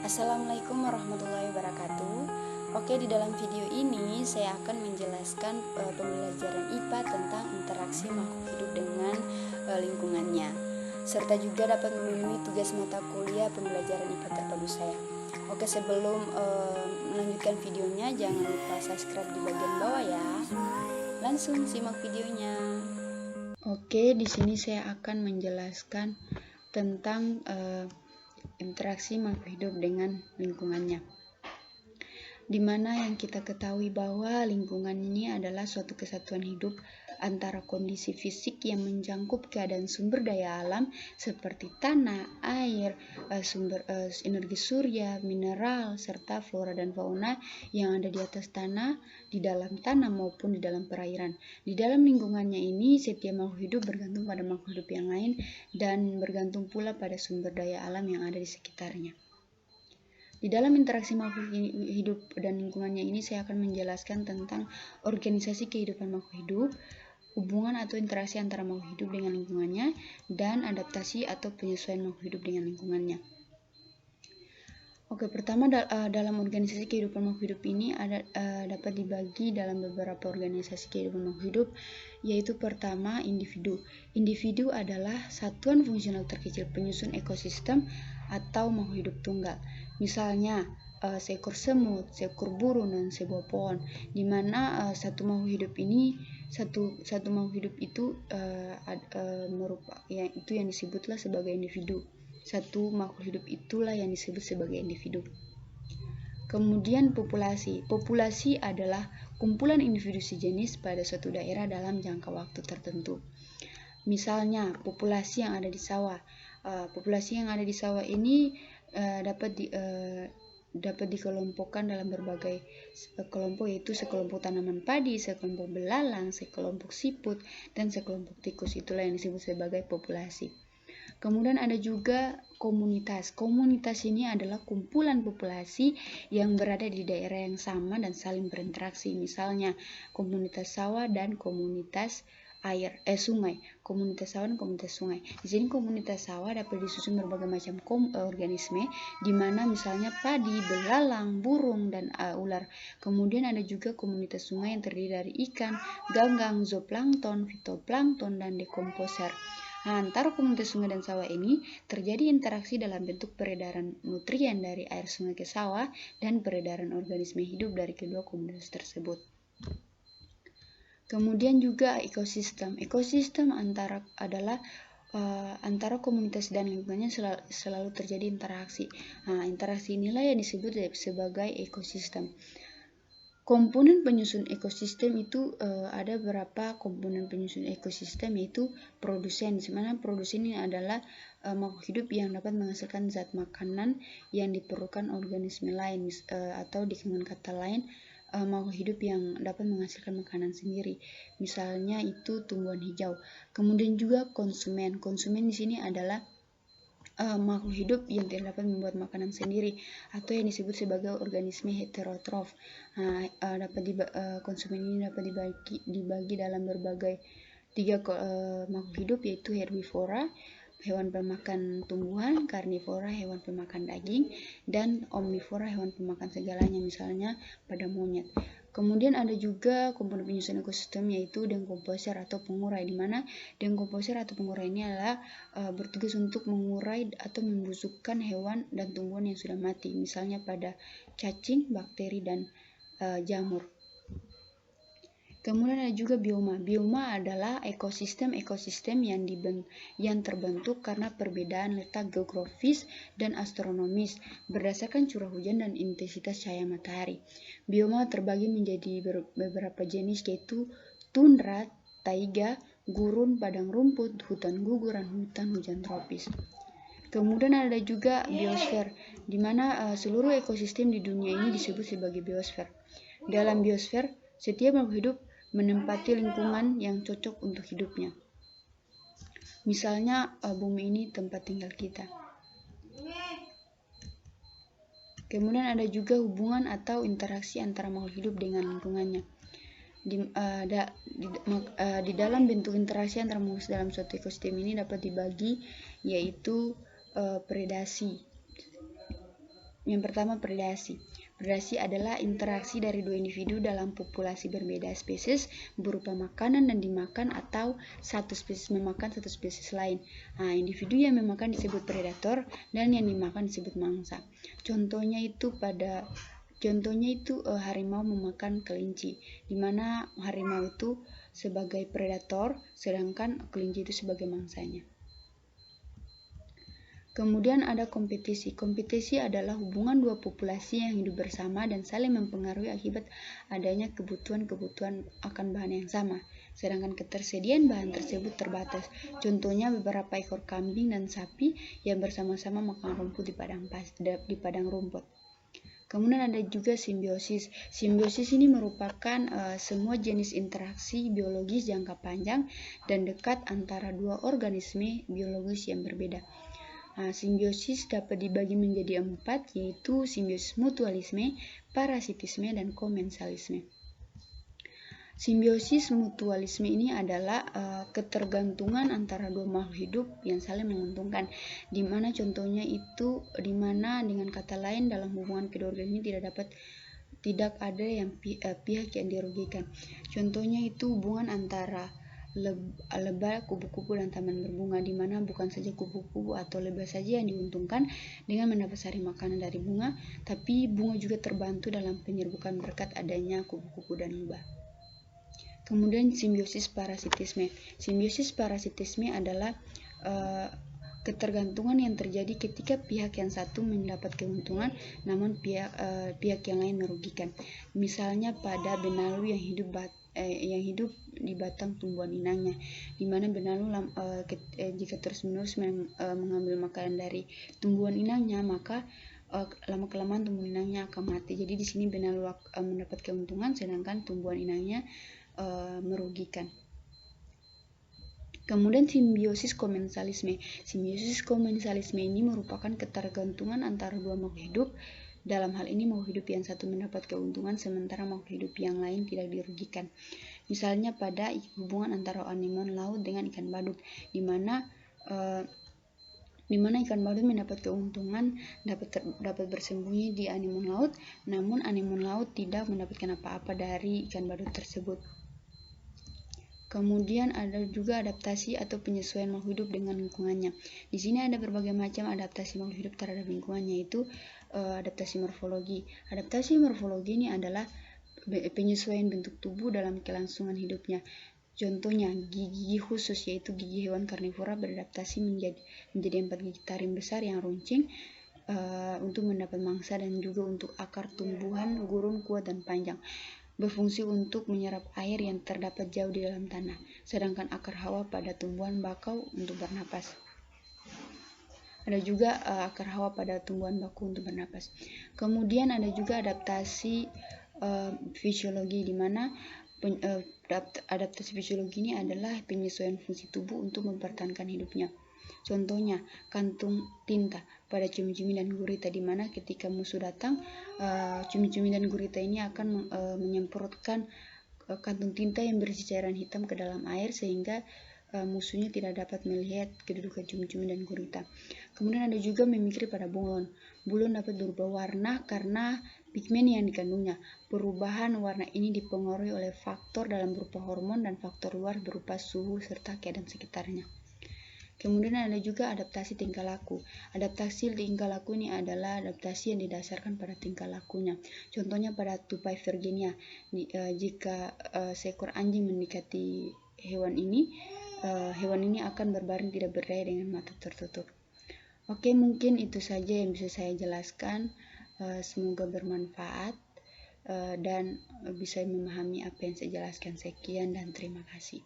Assalamualaikum warahmatullahi wabarakatuh. Oke, di dalam video ini saya akan menjelaskan pembelajaran IPA tentang interaksi makhluk hidup dengan lingkungannya, serta juga dapat memenuhi tugas mata kuliah pembelajaran IPA terpadu saya. Oke, sebelum melanjutkan videonya, jangan lupa subscribe di bagian bawah ya. Langsung simak videonya. Oke, di sini saya akan menjelaskan tentang interaksi makhluk hidup dengan lingkungannya, di mana yang kita ketahui bahwa lingkungan ini adalah suatu kesatuan hidup antara kondisi fisik yang mencakup keadaan sumber daya alam seperti tanah, air, energi surya, mineral, serta flora dan fauna yang ada di atas tanah, di dalam tanah maupun di dalam perairan. Di dalam lingkungannya ini, setiap makhluk hidup bergantung pada makhluk hidup yang lain dan bergantung pula pada sumber daya alam yang ada di sekitarnya. Di dalam interaksi makhluk hidup dan lingkungannya ini, saya akan menjelaskan tentang organisasi kehidupan makhluk hidup, hubungan atau interaksi antara makhluk hidup dengan lingkungannya, dan adaptasi atau penyesuaian makhluk hidup dengan lingkungannya. Oke, pertama dalam organisasi kehidupan makhluk hidup ini dapat dibagi dalam beberapa organisasi kehidupan makhluk hidup, yaitu pertama individu. Individu adalah satuan fungsional terkecil penyusun ekosistem atau makhluk hidup tunggal. Misalnya seekor semut, seekor burung, dan sebuah pohon, di mana satu makhluk hidup itu merupakan itu yang disebutlah sebagai individu. Satu makhluk hidup itulah yang disebut sebagai individu. Kemudian populasi. Populasi adalah kumpulan individu sejenis pada suatu daerah dalam jangka waktu tertentu. Misalnya populasi yang ada di sawah. Populasi yang ada di sawah ini dapat dikelompokkan dalam berbagai kelompok, yaitu sekelompok tanaman padi, sekelompok belalang, sekelompok siput, dan sekelompok tikus. Itulah yang disebut sebagai populasi. Kemudian ada juga komunitas. Komunitas ini adalah kumpulan populasi yang berada di daerah yang sama dan saling berinteraksi. Misalnya komunitas sawah dan komunitas sungai. Komunitas sawah dan komunitas sungai. Di sini komunitas sawah dapat disusun berbagai macam organisme, di mana misalnya padi, belalang, burung, dan ular. Kemudian ada juga komunitas sungai yang terdiri dari ikan, ganggang, zooplankton, fitoplankton, dan dekomposer. Antara komunitas sungai dan sawah ini terjadi interaksi dalam bentuk peredaran nutrien dari air sungai ke sawah dan peredaran organisme hidup dari kedua komunitas tersebut. Kemudian juga ekosistem. Ekosistem antara komunitas dan lingkungannya selalu terjadi interaksi. Interaksi inilah yang disebut sebagai ekosistem. Komponen penyusun ekosistem itu ada beberapa komponen penyusun ekosistem, yaitu produsen. Di mana produsen ini adalah makhluk hidup yang dapat menghasilkan zat makanan yang diperlukan organisme lain, atau dengan kata lain makhluk hidup yang dapat menghasilkan makanan sendiri. Misalnya itu tumbuhan hijau. Kemudian juga konsumen. Konsumen di sini adalah makhluk hidup yang tidak dapat membuat makanan sendiri atau yang disebut sebagai organisme heterotrof. Konsumen ini dapat dibagi dalam berbagai tiga makhluk hidup, yaitu herbivora, hewan pemakan tumbuhan, karnivora, hewan pemakan daging, dan omnivora, hewan pemakan segalanya, misalnya pada monyet. Kemudian ada juga komponen penyusun ekosistem, yaitu dekomposer atau pengurai, di mana dekomposer atau pengurai ini adalah bertugas untuk mengurai atau membusukkan hewan dan tumbuhan yang sudah mati, misalnya pada cacing, bakteri, dan jamur. Kemudian ada juga bioma. Bioma adalah ekosistem yang terbentuk karena perbedaan letak geografis dan astronomis berdasarkan curah hujan dan intensitas cahaya matahari. Bioma terbagi menjadi beberapa jenis, yaitu tundra, taiga, gurun, padang rumput, hutan gugur, dan hutan hujan tropis. Kemudian ada juga biosfer, di mana seluruh ekosistem di dunia ini disebut sebagai biosfer. Dalam biosfer, setiap makhluk hidup menempati lingkungan yang cocok untuk hidupnya. Misalnya bumi ini tempat tinggal kita. Kemudian ada juga hubungan atau interaksi antara makhluk hidup dengan lingkungannya. Di dalam bentuk interaksi antara makhluk dalam suatu ekosistem ini dapat dibagi, yaitu predasi. Yang pertama, predasi. Predasi adalah interaksi dari dua individu dalam populasi berbeda spesies berupa makanan dan dimakan, atau satu spesies memakan satu spesies lain. Nah, individu yang memakan disebut predator dan yang dimakan disebut mangsa. Contohnya itu harimau memakan kelinci, di mana harimau itu sebagai predator sedangkan kelinci itu sebagai mangsanya. Kemudian ada kompetisi. Kompetisi adalah hubungan dua populasi yang hidup bersama dan saling mempengaruhi akibat adanya kebutuhan akan bahan yang sama, sedangkan ketersediaan bahan tersebut terbatas. Contohnya beberapa ekor kambing dan sapi yang bersama-sama makan rumput di padang rumput. Kemudian ada juga simbiosis. Simbiosis ini merupakan semua jenis interaksi biologis jangka panjang dan dekat antara dua organisme biologis yang berbeda. Simbiosis dapat dibagi menjadi 4, yaitu simbiosis mutualisme, parasitisme, dan komensalisme. Simbiosis mutualisme ini adalah ketergantungan antara dua makhluk hidup yang saling menguntungkan, di mana contohnya itu dengan kata lain dalam hubungan kedua organisme tidak ada yang pihak yang dirugikan. Contohnya itu hubungan antara lebah, kupu-kupu, dan taman berbunga, di mana bukan saja kupu-kupu atau lebah saja yang diuntungkan dengan mendapat sari makanan dari bunga, tapi bunga juga terbantu dalam penyerbukan berkat adanya kupu-kupu dan lebah. Kemudian simbiosis parasitisme. Simbiosis parasitisme adalah ketergantungan yang terjadi ketika pihak yang satu mendapat keuntungan namun pihak yang lain merugikan. Misalnya pada benalu yang hidup di batang tumbuhan inangnya, di mana benalu jika terus-menerus mengambil makanan dari tumbuhan inangnya, maka lama-kelamaan tumbuhan inangnya akan mati. Jadi di sini benalu mendapat keuntungan sedangkan tumbuhan inangnya merugikan. Kemudian simbiosis komensalisme. Simbiosis komensalisme ini merupakan ketergantungan antara dua makhluk hidup. Dalam hal ini makhluk hidup yang satu mendapat keuntungan sementara makhluk hidup yang lain tidak dirugikan. Misalnya pada hubungan antara anemon laut dengan ikan badut, di mana ikan badut mendapat keuntungan dapat bersembunyi di anemon laut, namun anemon laut tidak mendapatkan apa-apa dari ikan badut tersebut. Kemudian ada juga adaptasi atau penyesuaian makhluk hidup dengan lingkungannya. Di sini ada berbagai macam adaptasi makhluk hidup terhadap lingkungannya, yaitu adaptasi morfologi. Adaptasi morfologi ini adalah penyesuaian bentuk tubuh dalam kelangsungan hidupnya. Contohnya gigi khusus, yaitu gigi hewan karnivora beradaptasi menjadi 4 gigi taring besar yang runcing untuk mendapat mangsa dan juga untuk akar tumbuhan gurun kuat dan panjang, berfungsi untuk menyerap air yang terdapat jauh di dalam tanah, sedangkan akar hawa pada tumbuhan bakau untuk bernapas. Ada juga akar hawa pada tumbuhan baku untuk bernapas. Kemudian ada juga adaptasi fisiologi, di mana adaptasi fisiologi ini adalah penyesuaian fungsi tubuh untuk mempertahankan hidupnya. Contohnya kantung tinta pada cumi-cumi dan gurita, di mana ketika musuh datang, cumi-cumi dan gurita ini akan menyemprotkan kantung tinta yang berisi cairan hitam ke dalam air sehingga musuhnya tidak dapat melihat kedudukan cumi-cumi dan gurita. Kemudian ada juga mimikri pada bunglon. Bunglon dapat berubah warna karena pigmen yang dikandungnya. Perubahan warna ini dipengaruhi oleh faktor dalam berupa hormon dan faktor luar berupa suhu serta keadaan sekitarnya. Kemudian ada juga adaptasi tingkah laku. Adaptasi tingkah laku ini adalah adaptasi yang didasarkan pada tingkah lakunya. Contohnya pada tupai Virginia, jika seekor anjing mendekati hewan ini akan berbaring tidak berdaya dengan mata tertutup. Oke, mungkin itu saja yang bisa saya jelaskan. Semoga bermanfaat dan bisa memahami apa yang saya jelaskan. Sekian dan terima kasih.